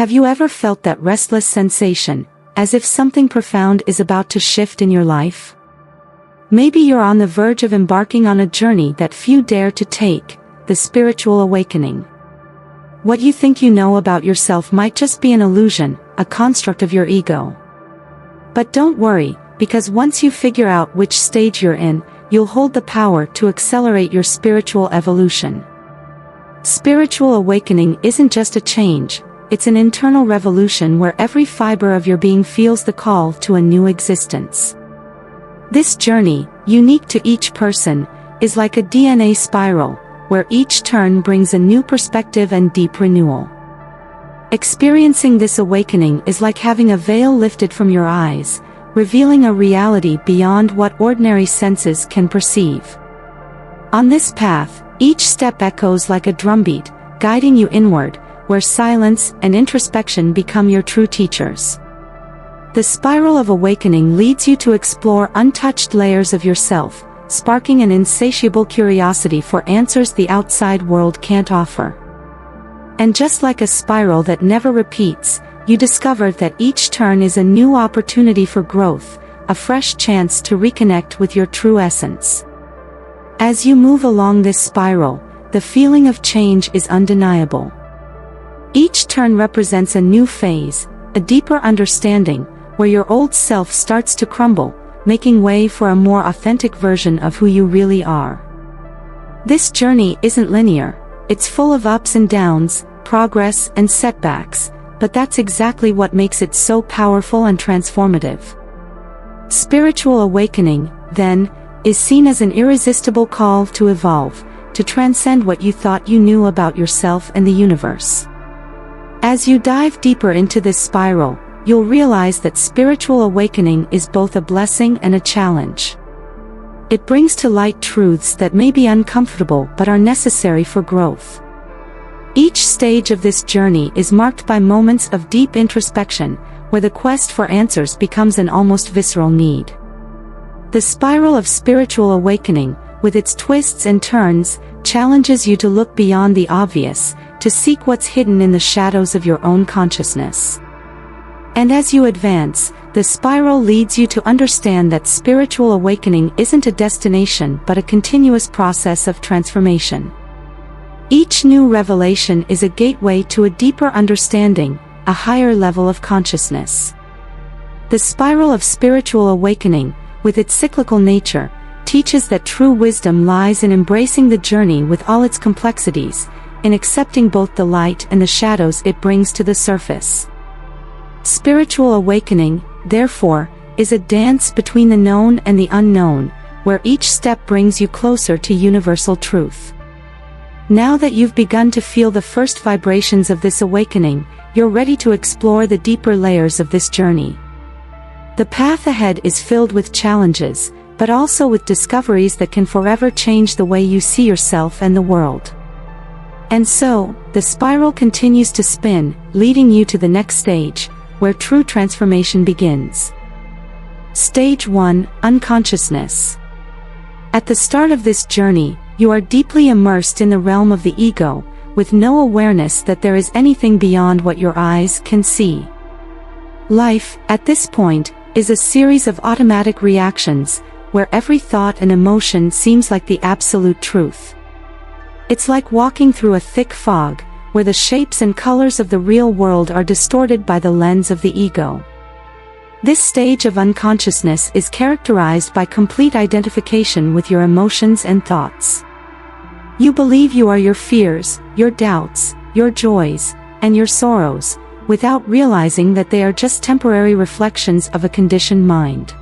Have you ever felt that restless sensation, as if something profound is about to shift in your life? Maybe you're on the verge of embarking on a journey that few dare to take, the spiritual awakening. What you think you know about yourself might just be an illusion, a construct of your ego. But don't worry, because once you figure out which stage you're in, you'll hold the power to accelerate your spiritual evolution. Spiritual awakening isn't just a change, it's an internal revolution where every fiber of your being feels the call to a new existence. This journey, unique to each person, is like a DNA spiral, where each turn brings a new perspective and deep renewal. Experiencing this awakening is like having a veil lifted from your eyes, revealing a reality beyond what ordinary senses can perceive. On this path, each step echoes like a drumbeat, guiding you inward, where silence and introspection become your true teachers. The spiral of awakening leads you to explore untouched layers of yourself, sparking an insatiable curiosity for answers the outside world can't offer. And just like a spiral that never repeats, you discover that each turn is a new opportunity for growth, a fresh chance to reconnect with your true essence. As you move along this spiral, the feeling of change is undeniable. Each turn represents a new phase, a deeper understanding, where your old self starts to crumble, making way for a more authentic version of who you really are. This journey isn't linear, it's full of ups and downs, progress and setbacks, but that's exactly what makes it so powerful and transformative. Spiritual awakening, then, is seen as an irresistible call to evolve, to transcend what you thought you knew about yourself and the universe. As you dive deeper into this spiral, you'll realize that spiritual awakening is both a blessing and a challenge. It brings to light truths that may be uncomfortable but are necessary for growth. Each stage of this journey is marked by moments of deep introspection, where the quest for answers becomes an almost visceral need. The spiral of spiritual awakening, with its twists and turns, challenges you to look beyond the obvious, to seek what's hidden in the shadows of your own consciousness. And as you advance, the spiral leads you to understand that spiritual awakening isn't a destination but a continuous process of transformation. Each new revelation is a gateway to a deeper understanding, a higher level of consciousness. The spiral of spiritual awakening, with its cyclical nature, teaches that true wisdom lies in embracing the journey with all its complexities, in accepting both the light and the shadows it brings to the surface. Spiritual awakening, therefore, is a dance between the known and the unknown, where each step brings you closer to universal truth. Now that you've begun to feel the first vibrations of this awakening, you're ready to explore the deeper layers of this journey. The path ahead is filled with challenges, but also with discoveries that can forever change the way you see yourself and the world. And so, the spiral continues to spin, leading you to the next stage, where true transformation begins. Stage 1: Unconsciousness. At the start of this journey, you are deeply immersed in the realm of the ego, with no awareness that there is anything beyond what your eyes can see. Life, at this point, is a series of automatic reactions, where every thought and emotion seems like the absolute truth. It's like walking through a thick fog, where the shapes and colors of the real world are distorted by the lens of the ego. This stage of unconsciousness is characterized by complete identification with your emotions and thoughts. You believe you are your fears, your doubts, your joys, and your sorrows, without realizing that they are just temporary reflections of a conditioned mind.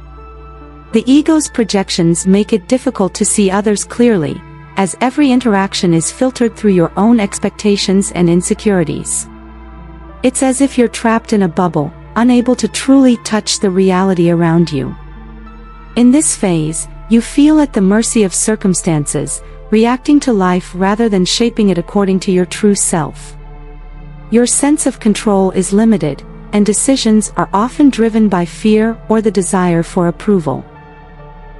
The ego's projections make it difficult to see others clearly, as every interaction is filtered through your own expectations and insecurities. It's as if you're trapped in a bubble, unable to truly touch the reality around you. In this phase, you feel at the mercy of circumstances, reacting to life rather than shaping it according to your true self. Your sense of control is limited, and decisions are often driven by fear or the desire for approval.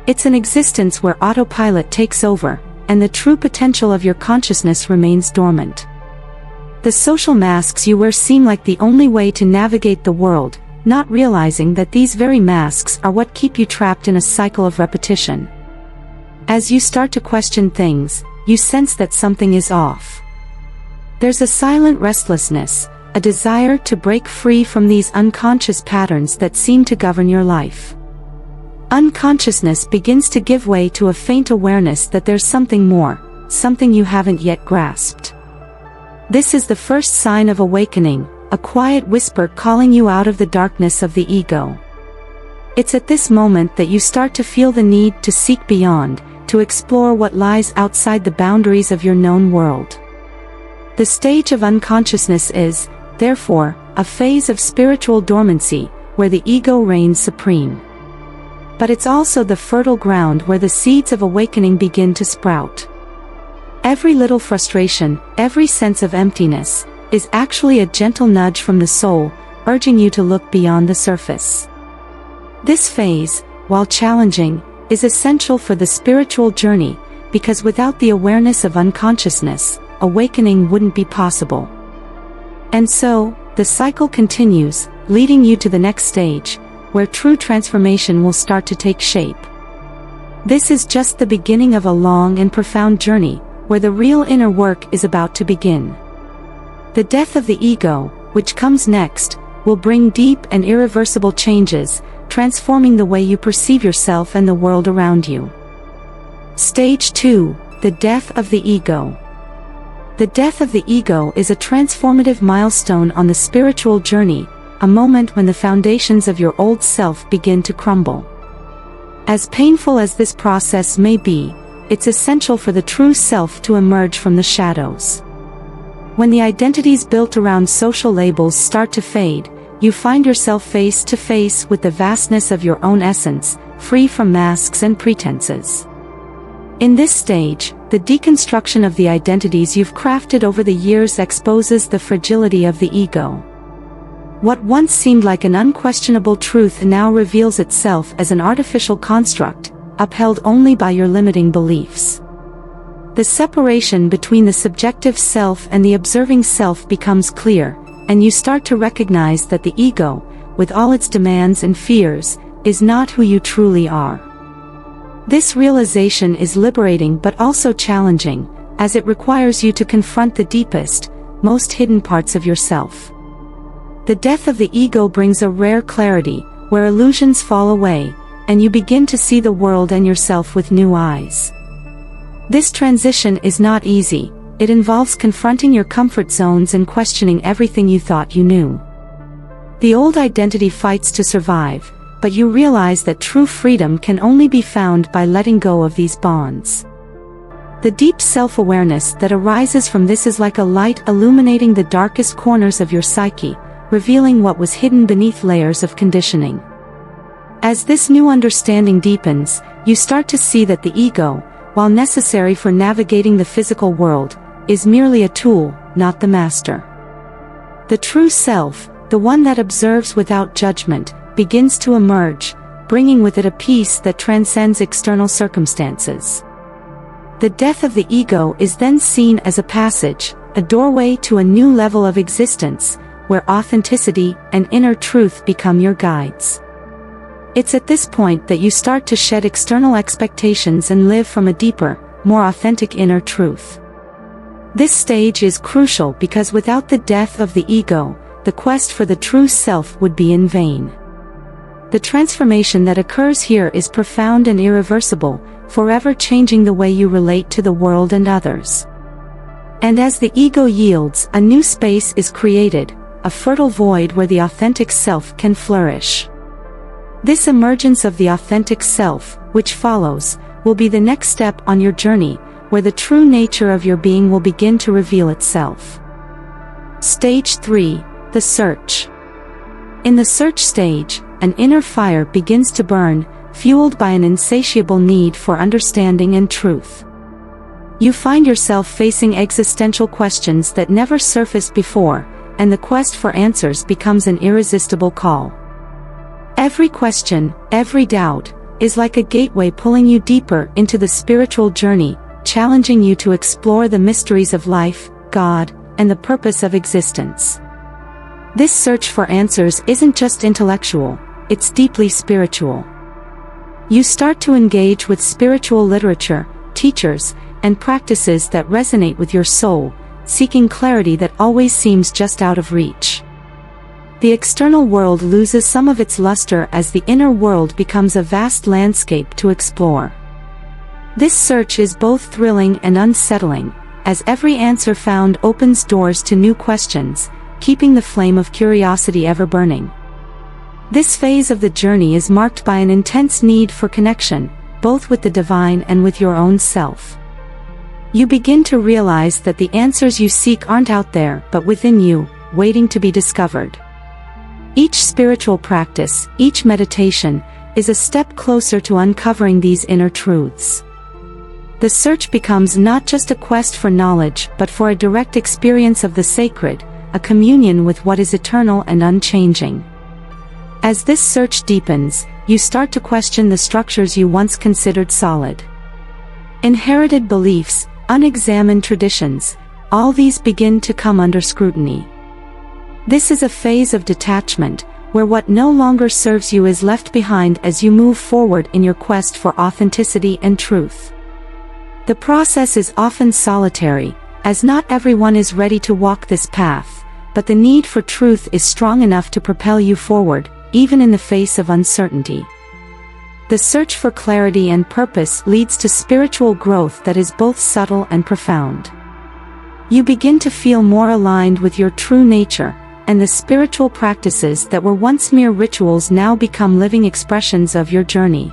It's an existence where autopilot takes over, and the true potential of your consciousness remains dormant. The social masks you wear seem like the only way to navigate the world, not realizing that these very masks are what keep you trapped in a cycle of repetition. As you start to question things, you sense that something is off. There's a silent restlessness, a desire to break free from these unconscious patterns that seem to govern your life. Unconsciousness begins to give way to a faint awareness that there's something more, something you haven't yet grasped. This is the first sign of awakening, a quiet whisper calling you out of the darkness of the ego. It's at this moment that you start to feel the need to seek beyond, to explore what lies outside the boundaries of your known world. The stage of unconsciousness is, therefore, a phase of spiritual dormancy, where the ego reigns supreme. But it's also the fertile ground where the seeds of awakening begin to sprout. Every little frustration, every sense of emptiness, is actually a gentle nudge from the soul, urging you to look beyond the surface. This phase, while challenging, is essential for the spiritual journey, because without the awareness of unconsciousness, awakening wouldn't be possible. And so, the cycle continues, leading you to the next stage, where true transformation will start to take shape. This is just the beginning of a long and profound journey, where the real inner work is about to begin. The death of the ego, which comes next, will bring deep and irreversible changes, transforming the way you perceive yourself and the world around you. Stage 2, the death of the ego. The death of the ego is a transformative milestone on the spiritual journey, a moment when the foundations of your old self begin to crumble. As painful as this process may be, it's essential for the true self to emerge from the shadows. When the identities built around social labels start to fade, you find yourself face to face with the vastness of your own essence, free from masks and pretenses. In this stage, the deconstruction of the identities you've crafted over the years exposes the fragility of the ego. What once seemed like an unquestionable truth now reveals itself as an artificial construct, upheld only by your limiting beliefs. The separation between the subjective self and the observing self becomes clear, and you start to recognize that the ego, with all its demands and fears, is not who you truly are. This realization is liberating but also challenging, as it requires you to confront the deepest, most hidden parts of yourself. The death of the ego brings a rare clarity, where illusions fall away, and you begin to see the world and yourself with new eyes. This transition is not easy. It involves confronting your comfort zones and questioning everything you thought you knew. The old identity fights to survive, but you realize that true freedom can only be found by letting go of these bonds. The deep self-awareness that arises from this is like a light illuminating the darkest corners of your psyche, revealing what was hidden beneath layers of conditioning. As this new understanding deepens, you start to see that the ego, while necessary for navigating the physical world, is merely a tool, not the master. The true self, the one that observes without judgment, begins to emerge, bringing with it a peace that transcends external circumstances. The death of the ego is then seen as a passage, a doorway to a new level of existence, where authenticity and inner truth become your guides. It's at this point that you start to shed external expectations and live from a deeper, more authentic inner truth. This stage is crucial because without the death of the ego, the quest for the true self would be in vain. The transformation that occurs here is profound and irreversible, forever changing the way you relate to the world and others. And as the ego yields, a new space is created, a fertile void where the authentic self can flourish. This emergence of the authentic self, which follows, will be the next step on your journey, where the true nature of your being will begin to reveal itself. Stage 3, the search. In the search stage, an inner fire begins to burn, fueled by an insatiable need for understanding and truth. You find yourself facing existential questions that never surfaced before, and the quest for answers becomes an irresistible call. Every question, every doubt, is like a gateway pulling you deeper into the spiritual journey, challenging you to explore the mysteries of life, God, and the purpose of existence. This search for answers isn't just intellectual, it's deeply spiritual. You start to engage with spiritual literature, teachers, and practices that resonate with your soul, seeking clarity that always seems just out of reach. The external world loses some of its luster as the inner world becomes a vast landscape to explore. This search is both thrilling and unsettling, as every answer found opens doors to new questions, keeping the flame of curiosity ever burning. This phase of the journey is marked by an intense need for connection, both with the divine and with your own self. You begin to realize that the answers you seek aren't out there but within you, waiting to be discovered. Each spiritual practice, each meditation, is a step closer to uncovering these inner truths. The search becomes not just a quest for knowledge but for a direct experience of the sacred, a communion with what is eternal and unchanging. As this search deepens, you start to question the structures you once considered solid. Inherited beliefs, unexamined traditions, all these begin to come under scrutiny. This is a phase of detachment, where what no longer serves you is left behind as you move forward in your quest for authenticity and truth. The process is often solitary, as not everyone is ready to walk this path, but the need for truth is strong enough to propel you forward, even in the face of uncertainty. The search for clarity and purpose leads to spiritual growth that is both subtle and profound. You begin to feel more aligned with your true nature, and the spiritual practices that were once mere rituals now become living expressions of your journey.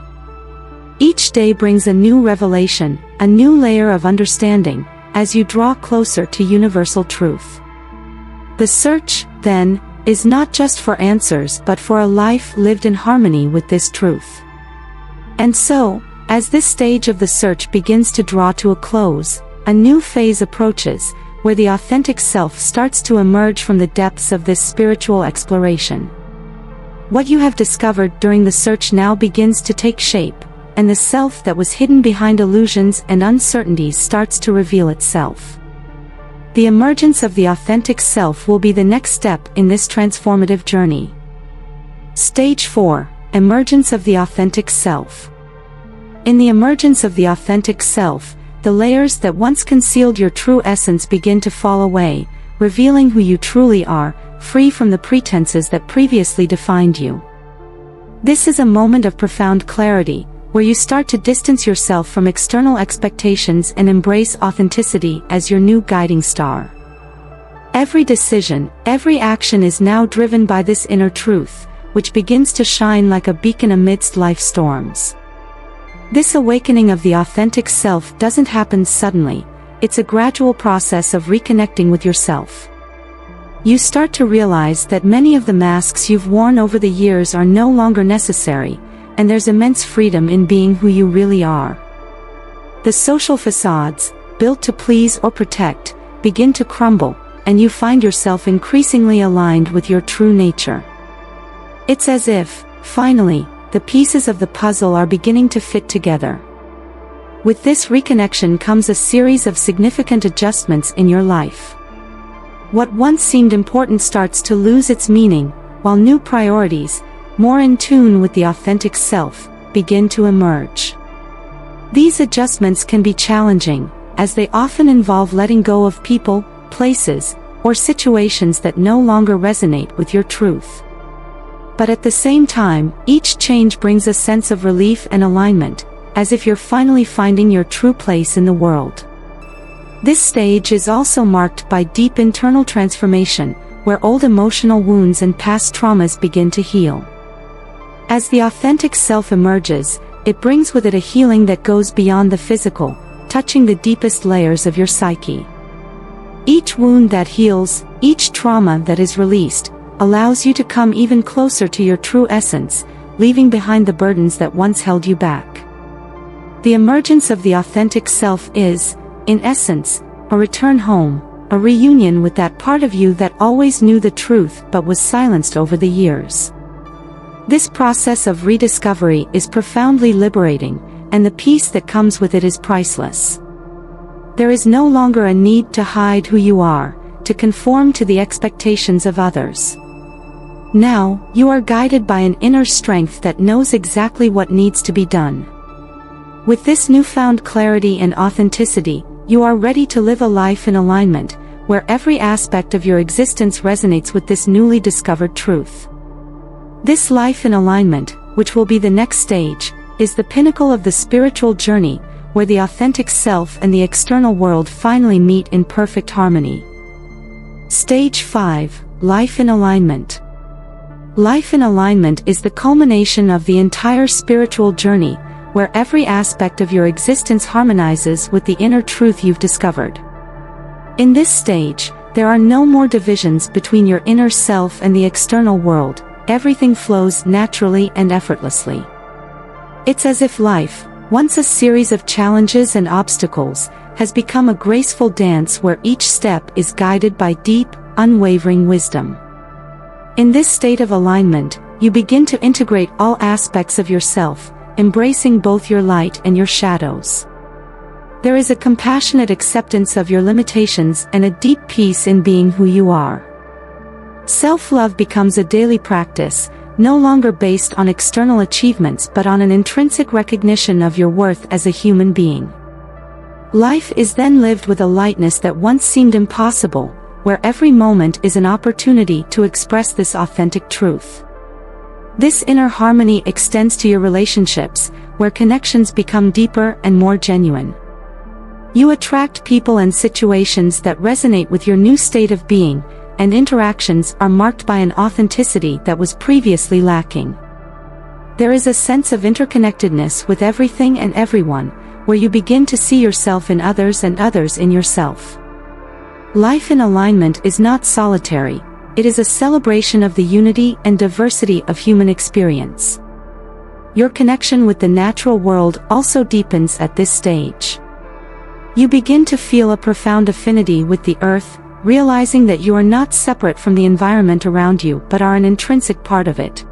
Each day brings a new revelation, a new layer of understanding, as you draw closer to universal truth. The search, then, is not just for answers but for a life lived in harmony with this truth. And so, as this stage of the search begins to draw to a close, a new phase approaches, where the authentic self starts to emerge from the depths of this spiritual exploration. What you have discovered during the search now begins to take shape, and the self that was hidden behind illusions and uncertainties starts to reveal itself. The emergence of the authentic self will be the next step in this transformative journey. Stage 4: Emergence of the authentic self. In the emergence of the authentic self, the layers that once concealed your true essence begin to fall away, revealing who you truly are, free from the pretenses that previously defined you. This is a moment of profound clarity, where you start to distance yourself from external expectations and embrace authenticity as your new guiding star. Every decision, every action is now driven by this inner truth, which begins to shine like a beacon amidst life's storms. This awakening of the authentic self doesn't happen suddenly, it's a gradual process of reconnecting with yourself. You start to realize that many of the masks you've worn over the years are no longer necessary, and there's immense freedom in being who you really are. The social facades, built to please or protect, begin to crumble, and you find yourself increasingly aligned with your true nature. It's as if, finally, the pieces of the puzzle are beginning to fit together. With this reconnection comes a series of significant adjustments in your life. What once seemed important starts to lose its meaning, while new priorities, more in tune with the authentic self, begin to emerge. These adjustments can be challenging, as they often involve letting go of people, places, or situations that no longer resonate with your truth. But at the same time, each change brings a sense of relief and alignment, as if you're finally finding your true place in the world. This stage is also marked by deep internal transformation, where old emotional wounds and past traumas begin to heal. As the authentic self emerges, it brings with it a healing that goes beyond the physical, touching the deepest layers of your psyche. Each wound that heals, each trauma that is released, allows you to come even closer to your true essence, leaving behind the burdens that once held you back. The emergence of the authentic self is, in essence, a return home, a reunion with that part of you that always knew the truth but was silenced over the years. This process of rediscovery is profoundly liberating, and the peace that comes with it is priceless. There is no longer a need to hide who you are, to conform to the expectations of others. Now, you are guided by an inner strength that knows exactly what needs to be done. With this newfound clarity and authenticity, you are ready to live a life in alignment, where every aspect of your existence resonates with this newly discovered truth. This life in alignment, which will be the next stage, is the pinnacle of the spiritual journey, where the authentic self and the external world finally meet in perfect harmony. Stage 5: Life in Alignment. Life in alignment is the culmination of the entire spiritual journey, where every aspect of your existence harmonizes with the inner truth you've discovered. In this stage, there are no more divisions between your inner self and the external world. Everything flows naturally and effortlessly. It's as if life, once a series of challenges and obstacles, has become a graceful dance where each step is guided by deep, unwavering wisdom. In this state of alignment, you begin to integrate all aspects of yourself, embracing both your light and your shadows. There is a compassionate acceptance of your limitations and a deep peace in being who you are. Self-love becomes a daily practice, no longer based on external achievements but on an intrinsic recognition of your worth as a human being. Life is then lived with a lightness that once seemed impossible, where every moment is an opportunity to express this authentic truth. This inner harmony extends to your relationships, where connections become deeper and more genuine. You attract people and situations that resonate with your new state of being, and interactions are marked by an authenticity that was previously lacking. There is a sense of interconnectedness with everything and everyone, where you begin to see yourself in others and others in yourself. Life in alignment is not solitary. It is a celebration of the unity and diversity of human experience. Your connection with the natural world also deepens at this stage. You begin to feel a profound affinity with the earth, realizing that you are not separate from the environment around you but are an intrinsic part of it.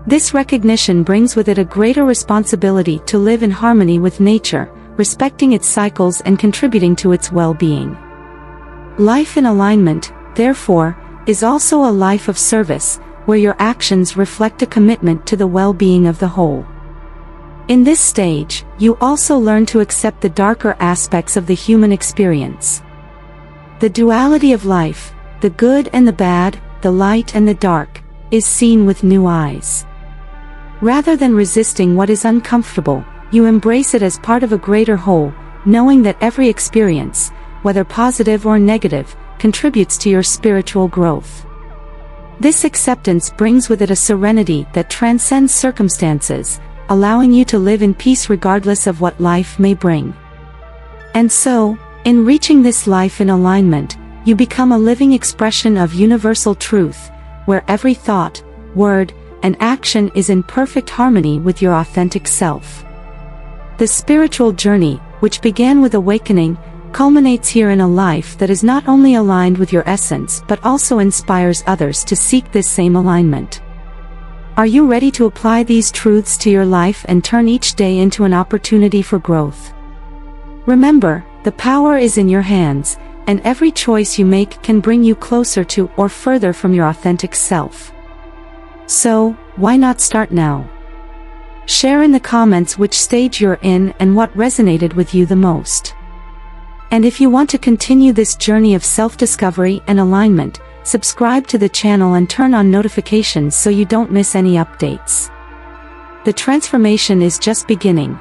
This recognition brings with it a greater responsibility to live in harmony with nature, respecting its cycles and contributing to its well-being. Life in alignment, therefore, is also a life of service, where your actions reflect a commitment to the well-being of the whole. In this stage, you also learn to accept the darker aspects of the human experience. The duality of life, the good and the bad, the light and the dark, is seen with new eyes. Rather than resisting what is uncomfortable, you embrace it as part of a greater whole, knowing that every experience, whether positive or negative, contributes to your spiritual growth. This acceptance brings with it a serenity that transcends circumstances, allowing you to live in peace regardless of what life may bring. And so, in reaching this life in alignment, you become a living expression of universal truth, where every thought, word, and action is in perfect harmony with your authentic self. The spiritual journey, which began with awakening, culminates here in a life that is not only aligned with your essence but also inspires others to seek this same alignment. Are you ready to apply these truths to your life and turn each day into an opportunity for growth? Remember, the power is in your hands, and every choice you make can bring you closer to or further from your authentic self. So, why not start now? Share in the comments which stage you're in and what resonated with you the most. And if you want to continue this journey of self-discovery and alignment, subscribe to the channel and turn on notifications so you don't miss any updates. The transformation is just beginning.